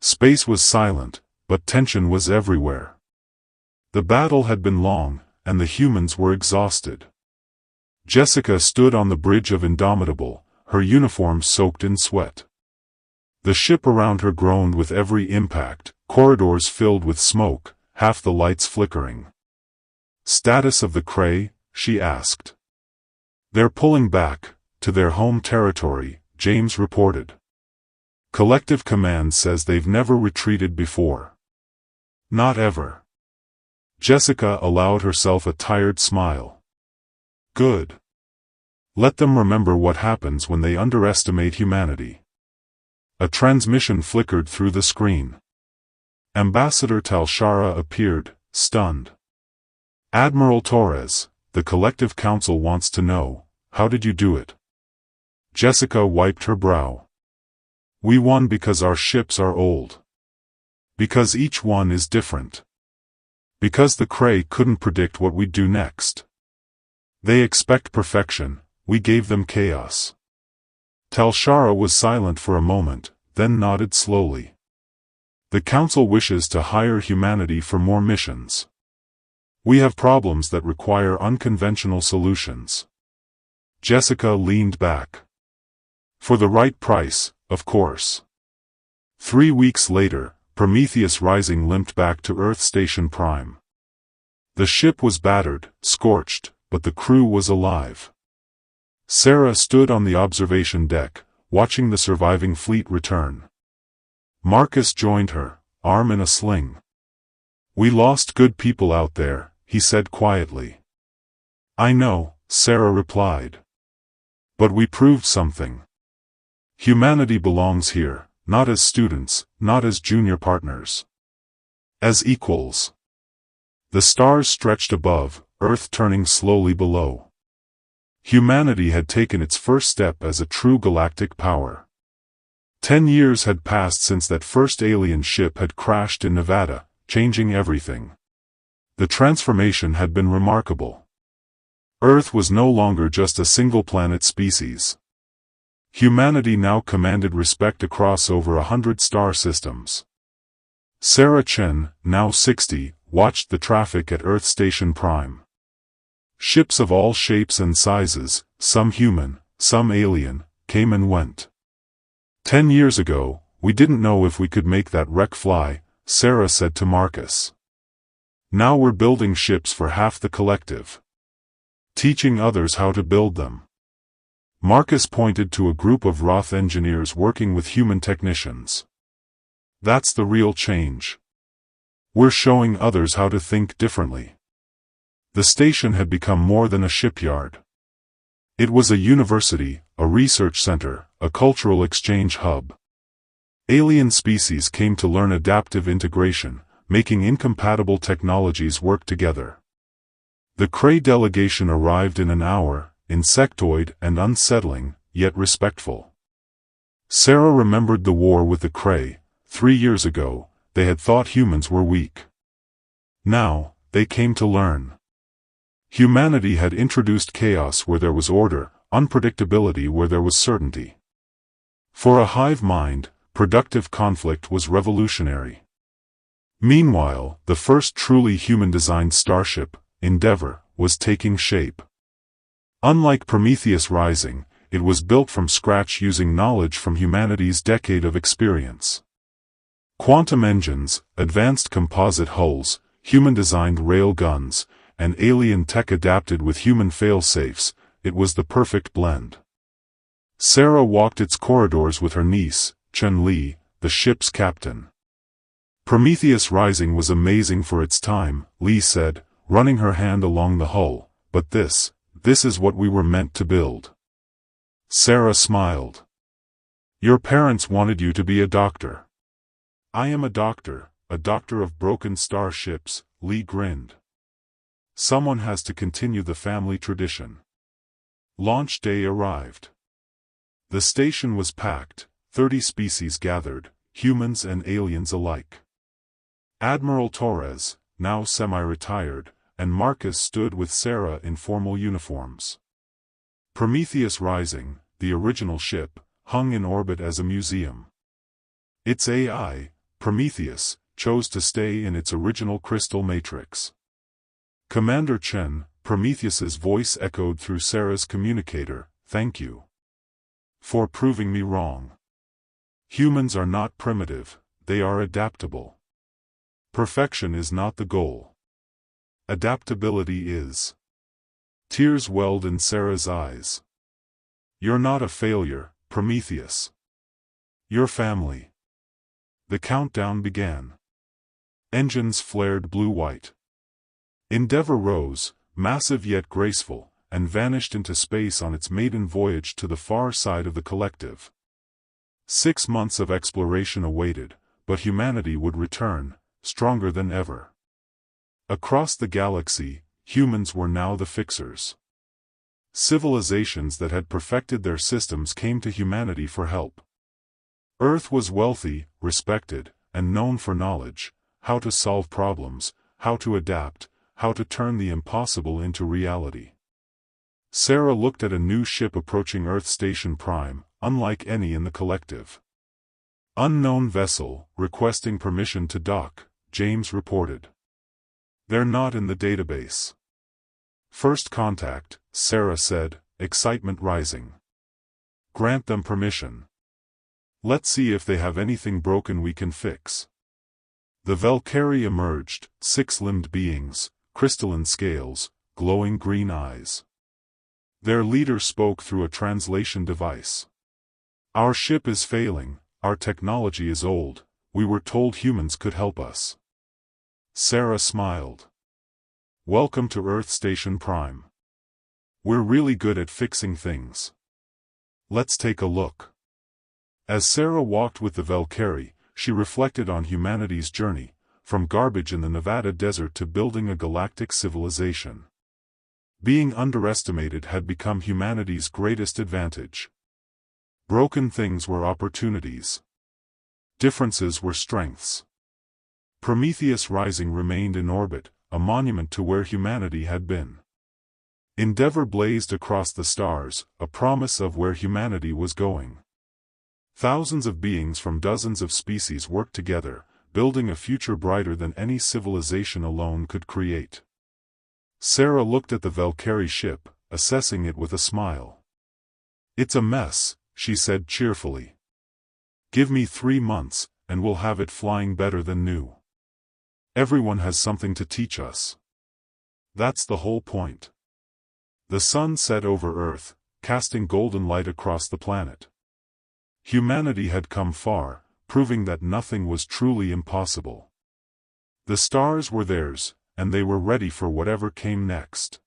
Space was silent, but tension was everywhere. The battle had been long, and the humans were exhausted. Jessica stood on the bridge of Indomitable, her uniform soaked in sweat. The ship around her groaned with every impact, corridors filled with smoke, half the lights flickering. "Status of the Cray?" she asked. "They're pulling back, to their home territory," James reported. "Collective Command says they've never retreated before." "Not ever." Jessica allowed herself a tired smile. "Good. Let them remember what happens when they underestimate humanity." A transmission flickered through the screen. Ambassador Talshara appeared, stunned. "Admiral Torres, the Collective Council wants to know, how did you do it?" Jessica wiped her brow. "We won because our ships are old. Because each one is different. Because the Cray couldn't predict what we'd do next. They expect perfection, we gave them chaos." Talshara was silent for a moment, then nodded slowly. "The Council wishes to hire humanity for more missions. We have problems that require unconventional solutions." Jessica leaned back. "For the right price, of course." 3 weeks later, Prometheus Rising limped back to Earth Station Prime. The ship was battered, scorched, but the crew was alive. Sarah stood on the observation deck, watching the surviving fleet return. Marcus joined her, arm in a sling. "We lost good people out there," he said quietly. "I know," Sarah replied. "But we proved something. Humanity belongs here, not as students, not as junior partners. As equals." The stars stretched above, Earth turning slowly below. Humanity had taken its first step as a true galactic power. 10 years had passed since that first alien ship had crashed in Nevada, changing everything. The transformation had been remarkable. Earth was no longer just a single-planet species. Humanity now commanded respect across over 100 star systems. Sarah Chen, now 60, watched the traffic at Earth Station Prime. Ships of all shapes and sizes, some human, some alien, came and went. 10 years ago, we didn't know if we could make that wreck fly, Sarah said to Marcus. Now we're building ships for half the collective. Teaching others how to build them. Marcus pointed to a group of Roth engineers working with human technicians. That's the real change. We're showing others how to think differently. The station had become more than a shipyard. It was a university, a research center, a cultural exchange hub. Alien species came to learn adaptive integration, making incompatible technologies work together. The Cray delegation arrived in an hour, insectoid and unsettling, yet respectful. Sarah remembered the war with the Cray. 3 years ago, they had thought humans were weak. Now, they came to learn. Humanity had introduced chaos where there was order, unpredictability where there was certainty. For a hive mind, productive conflict was revolutionary. Meanwhile, the first truly human-designed starship, Endeavor, was taking shape. Unlike Prometheus Rising, it was built from scratch using knowledge from humanity's decade of experience. Quantum engines, advanced composite hulls, human-designed rail guns, and alien tech adapted with human fail-safes, it was the perfect blend. Sarah walked its corridors with her niece, Chun-Li, the ship's captain. Prometheus Rising was amazing for its time, Li said, running her hand along the hull, but this is what we were meant to build. Sarah smiled. Your parents wanted you to be a doctor. I am a doctor of broken starships, Li grinned. Someone has to continue the family tradition. Launch day arrived. The station was packed, 30 species gathered, humans and aliens alike. Admiral Torres, now semi-retired, and Marcus stood with Sarah in formal uniforms. Prometheus Rising, the original ship, hung in orbit as a museum. Its AI, Prometheus, chose to stay in its original crystal matrix. Commander Chen, Prometheus's voice echoed through Sarah's communicator, "Thank you for proving me wrong. Humans are not primitive, they are adaptable. Perfection is not the goal. Adaptability is." Tears welled in Sarah's eyes. "You're not a failure, Prometheus. Your family." The countdown began. Engines flared blue-white. Endeavour rose, massive yet graceful, and vanished into space on its maiden voyage to the far side of the collective. 6 months of exploration awaited, but humanity would return, stronger than ever. Across the galaxy, humans were now the fixers. Civilizations that had perfected their systems came to humanity for help. Earth was wealthy, respected, and known for knowledge, how to solve problems, how to adapt, how to turn the impossible into reality. Sarah looked at a new ship approaching Earth Station Prime, unlike any in the collective. "Unknown vessel, requesting permission to dock," James reported. "They're not in the database." "First contact," Sarah said, excitement rising. "Grant them permission. Let's see if they have anything broken we can fix." The Valkyrie emerged, 6-limbed beings, crystalline scales, glowing green eyes. Their leader spoke through a translation device. "Our ship is failing, our technology is old, we were told humans could help us." Sarah smiled. "Welcome to Earth Station Prime. We're really good at fixing things. Let's take a look." As Sarah walked with the Valkyrie, she reflected on humanity's journey, from garbage in the Nevada desert to building a galactic civilization. Being underestimated had become humanity's greatest advantage. Broken things were opportunities. Differences were strengths. Prometheus Rising remained in orbit, a monument to where humanity had been. Endeavour blazed across the stars, a promise of where humanity was going. Thousands of beings from dozens of species worked together, building a future brighter than any civilization alone could create. Sarah looked at the Valkyrie ship, assessing it with a smile. "It's a mess," she said cheerfully. "Give me 3 months, and we'll have it flying better than new. Everyone has something to teach us. That's the whole point." The sun set over Earth, casting golden light across the planet. Humanity had come far, proving that nothing was truly impossible. The stars were theirs, and they were ready for whatever came next.